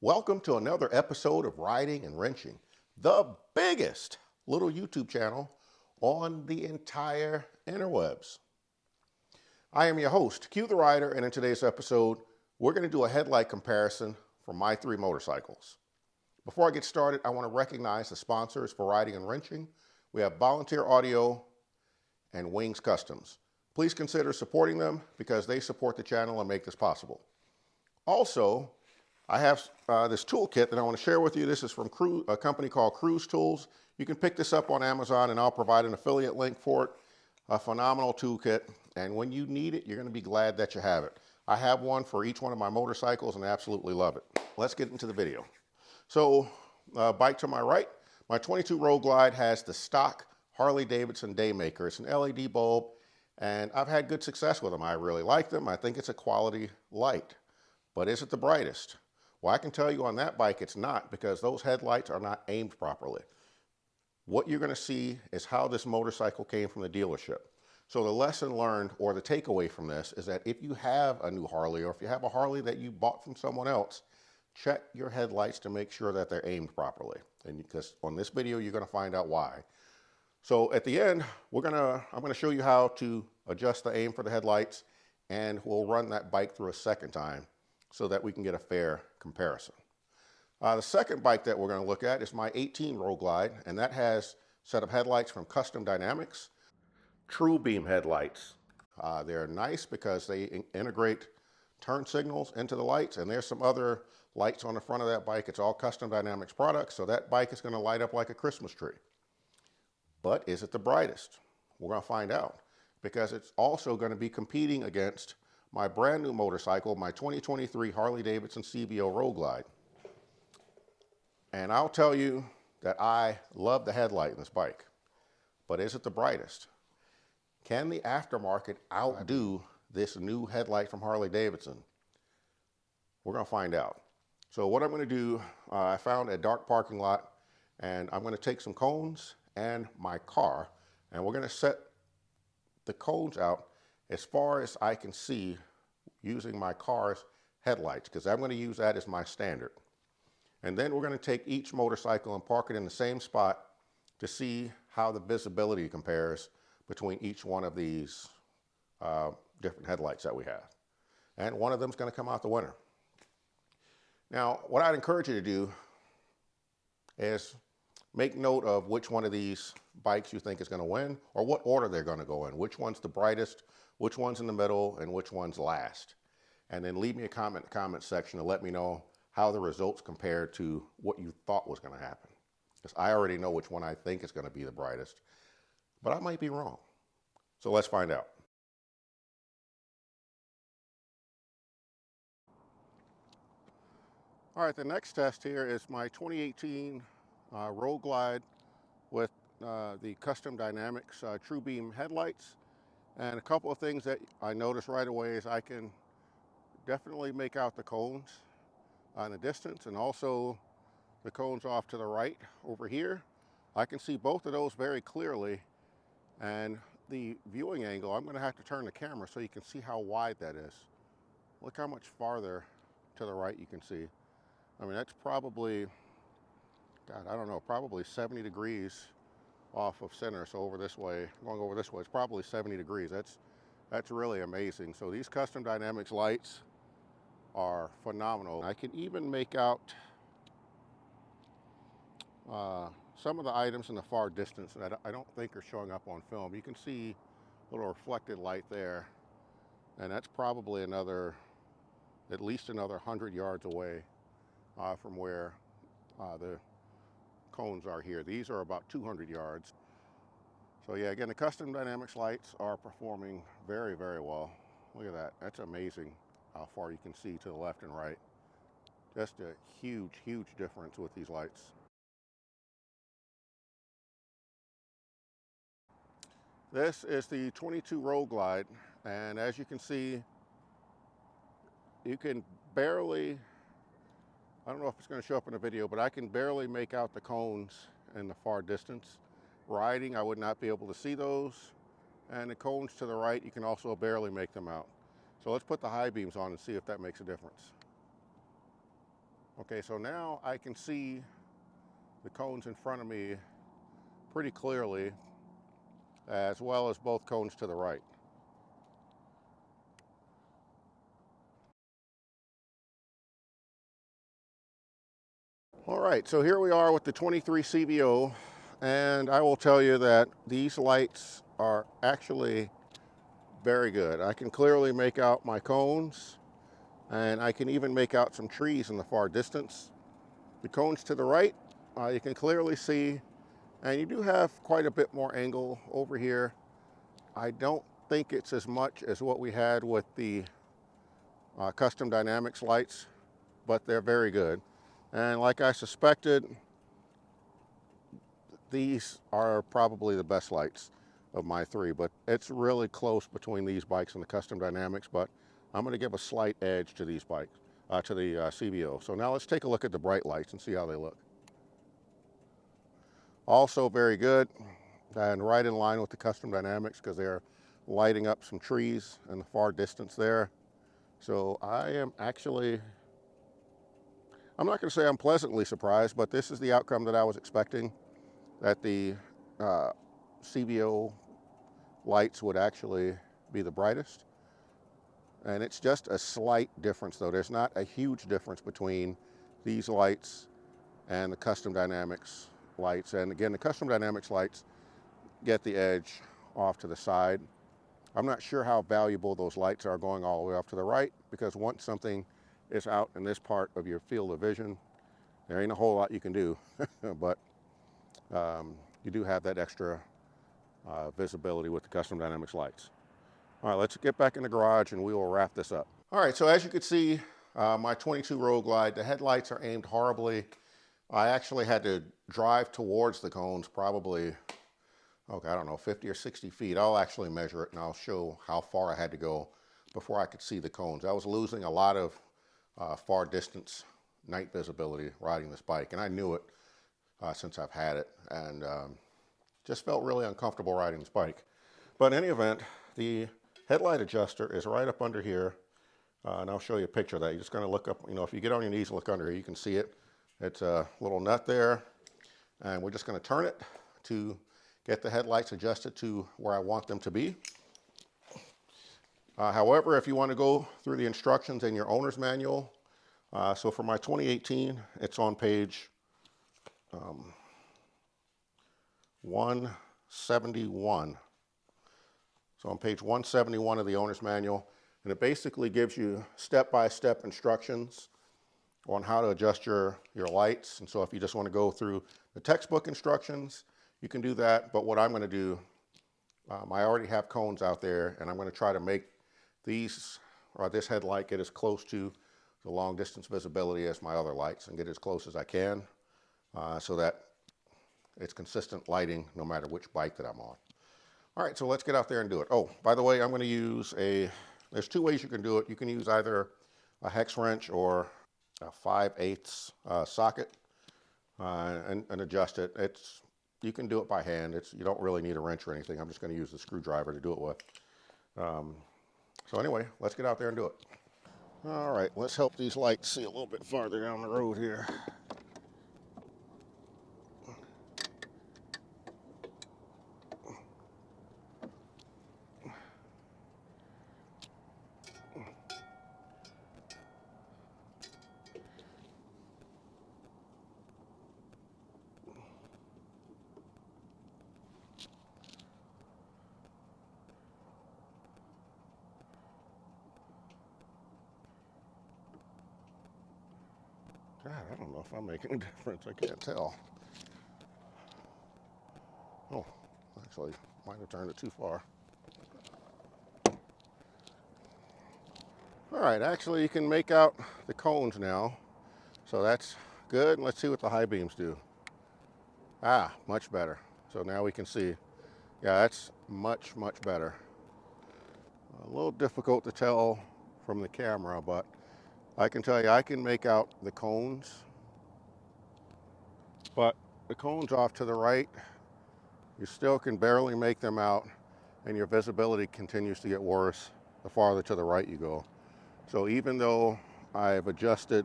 Welcome to another episode of Riding and Wrenching, the biggest little YouTube channel on the entire interwebs. I am your host, Q the Rider, and in today's episode, we're going to do a headlight comparison for my three motorcycles. Before I get started, I want to recognize the sponsors for Riding and Wrenching. We have Volunteer Audio and Wings Customs. Please consider supporting them because they support the channel and make this possible. Also, I have this toolkit that I want to share with you. This is from a company called Cruise Tools. You can pick this up on Amazon and I'll provide an affiliate link for it. A phenomenal toolkit, and when you need it, you're going to be glad that you have it. I have one for each one of my motorcycles and I absolutely love it. Let's get into the video. So, bike to my right, my 22 Road Glide has the stock Harley Davidson Daymaker. It's an LED bulb, and I've had good success with them. I really like them. I think it's a quality light. But is it the brightest? Well, I can tell you on that bike it's not, because those headlights are not aimed properly. What you're going to see is how this motorcycle came from the dealership. So the lesson learned, or the takeaway from this, is that if you have a new Harley, or if you have a Harley that you bought from someone else, check your headlights to make sure that they're aimed properly. And because on this video, you're going to find out why. So at the end, I'm going to show you how to adjust the aim for the headlights, and we'll run that bike through a second time so that we can get a fair comparison. The second bike that we're going to look at is my 18 Road Glide, and that has a set of headlights from Custom Dynamics, True Beam headlights. They're nice because they integrate turn signals into the lights, and there's some other lights on the front of that bike. It's all Custom Dynamics products, so that bike is going to light up like a Christmas tree. But is it the brightest? We're going to find out, because it's also going to be competing against my brand new motorcycle, my 2023 Harley Davidson CVO Road Glide. And I'll tell you that I love the headlight in this bike, but is it the brightest? Can the aftermarket outdo this new headlight from Harley Davidson? We're going to find out. So what I'm going to do, I found a dark parking lot, and I'm going to take some cones and my car, and we're going to set the cones out as far as I can see using my car's headlights, because I'm going to use that as my standard. And then we're going to take each motorcycle and park it in the same spot to see how the visibility compares between each one of these different headlights that we have. And one of them is going to come out the winner. Now, what I'd encourage you to do is make note of which one of these bikes you think is going to win, or what order they're going to go in. Which one's the brightest, which one's in the middle, and which one's last. And then leave me a comment in the comment section to let me know how the results compare to what you thought was going to happen. Because I already know which one I think is going to be the brightest, but I might be wrong. So let's find out. All right, the next test here is my 2018 Road Glide with the Custom Dynamics True Beam headlights. And a couple of things that I noticed right away is I can definitely make out the cones in the distance, and also the cones off to the right over here. I can see both of those very clearly, and the viewing angle, I'm going to have to turn the camera so you can see how wide that is. Look how much farther to the right you can see. I mean, that's probably, God, I don't know, probably 70 degrees off of center. So over this way, going over this way, it's probably 70 degrees. That's really amazing. So these Custom Dynamics lights are phenomenal. I can even make out some of the items in the far distance that I don't think are showing up on film. You can see a little reflected light there, and that's probably at least another 100 yards away from where the cones are here. These are about 200 yards. So yeah, again, the Custom Dynamics lights are performing very, very well. Look at that. That's amazing how far you can see to the left and right. Just a huge, huge difference with these lights. This is the 22 Road Glide, and as you can see, you can barely, I don't know if it's going to show up in the video, but I can barely make out the cones in the far distance. Riding, I would not be able to see those, and the cones to the right, you can also barely make them out. So let's put the high beams on and see if that makes a difference. Okay, so now I can see the cones in front of me pretty clearly, as well as both cones to the right. All right, so here we are with the 23 CVO, and I will tell you that these lights are actually very good. I can clearly make out my cones, and I can even make out some trees in the far distance. The cones to the right, you can clearly see, and you do have quite a bit more angle over here. I don't think it's as much as what we had with the Custom Dynamics lights, but they're very good. And like I suspected, these are probably the best lights of my three, but it's really close between these bikes and the Custom Dynamics, but I'm going to give a slight edge to these bikes, to the CVO. So now let's take a look at the bright lights and see how they look. Also very good, and right in line with the Custom Dynamics because they're lighting up some trees in the far distance there. So I am actually, I'm not going to say I'm pleasantly surprised, but this is the outcome that I was expecting, that the CVO lights would actually be the brightest. And it's just a slight difference though. There's not a huge difference between these lights and the Custom Dynamics lights. And again, the Custom Dynamics lights get the edge off to the side. I'm not sure how valuable those lights are going all the way off to the right, because once something is out in this part of your field of vision, there ain't a whole lot you can do, but you do have that extra visibility with the Custom Dynamics lights. All right, let's get back in the garage and we will wrap this up. All right, so as you can see, my 22 Road Glide, the headlights are aimed horribly. I actually had to drive towards the cones probably, okay, I don't know, 50 or 60 feet. I'll actually measure it and I'll show how far I had to go before I could see the cones. I was losing a lot of far distance night visibility riding this bike, and I knew it since I've had it, and just felt really uncomfortable riding this bike. But in any event, the headlight adjuster is right up under here, and I'll show you a picture of that. You're just going to look up, you know, if you get on your knees and look under here, you can see it. It's a little nut there, and we're just going to turn it to get the headlights adjusted to where I want them to be. However, if you want to go through the instructions in your owner's manual, so for my 2018, it's on page 171. So on page 171 of the owner's manual, and it basically gives you step-by-step instructions on how to adjust your lights. And so if you just want to go through the textbook instructions, you can do that. But what I'm going to do, I already have cones out there, and I'm going to try to make these, or this headlight, get as close to the long distance visibility as my other lights, and get as close as I can so that it's consistent lighting no matter which bike that I'm on. All right, so let's get out there and do it. Oh, by the way, I'm going to use there's two ways you can do it. You can use either a hex wrench or a 5/8 socket and adjust it. You can do it by hand. You don't really need a wrench or anything. I'm just going to use the screwdriver to do it with. So anyway, let's get out there and do it. All right, let's help these lights see a little bit farther down the road here. God, I don't know if I'm making a difference. I can't tell. Oh, actually, might have turned it too far. All right, actually, you can make out the cones now. So that's good. Let's see what the high beams do. Ah, much better. So now we can see. Yeah, that's much, much better. A little difficult to tell from the camera, but I can tell you I can make out the cones, but the cones off to the right, you still can barely make them out, and your visibility continues to get worse the farther to the right you go. So even though I've adjusted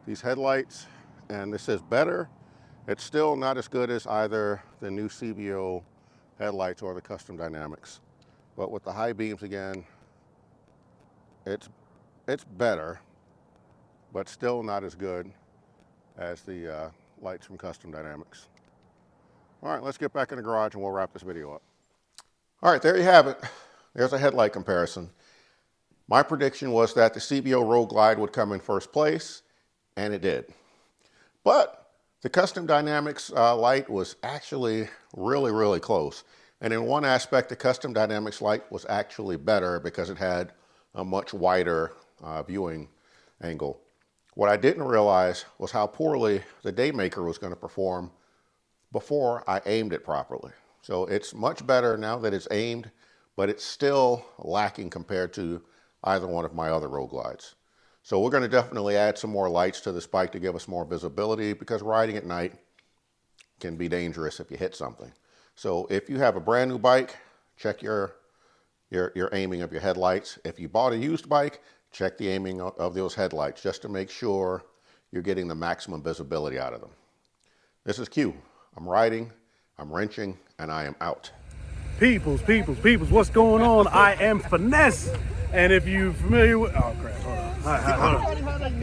these headlights, and this is better. It's still not as good as either the new CVO headlights or the custom dynamics. But with the high beams again, it's better, but still not as good as the lights from custom dynamics. All right, let's get back in the garage and we'll wrap this video up. All right, there you have it. There's a headlight comparison. My prediction was that the CVO Road Glide would come in first place, and it did. But the custom dynamics light was actually really, really close. And in one aspect, the custom dynamics light was actually better because it had a much wider viewing angle. What I didn't realize was how poorly the Daymaker was going to perform before I aimed it properly. So it's much better now that it's aimed, but it's still lacking compared to either one of my other Road Glides. So we're going to definitely add some more lights to this bike to give us more visibility, because riding at night can be dangerous if you hit something. So if you have a brand new bike, check your aiming of your headlights. If you bought a used bike, check the aiming of those headlights just to make sure you're getting the maximum visibility out of them. This is Q. I'm riding, I'm wrenching, and I am out. Peoples, what's going on? I am Finesse. And if you're familiar with, oh crap, hold on. Hold on.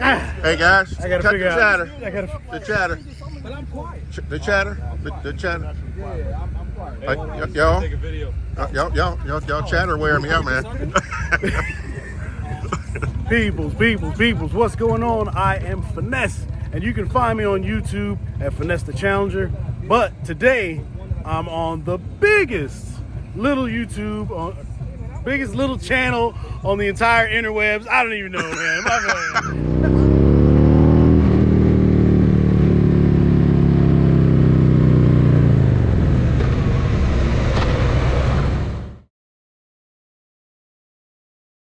Hey guys, I gotta cut figure the out. chatter. The chatter. But I'm quiet. The chatter. The chatter. Yeah, I'm quiet. Y'all chatter wearing me out, man. Peoples, what's going on? I am Finesse, and you can find me on YouTube at Finesse the Challenger. But today, I'm on the biggest little biggest little channel on the entire interwebs. I don't even know, man. My bad.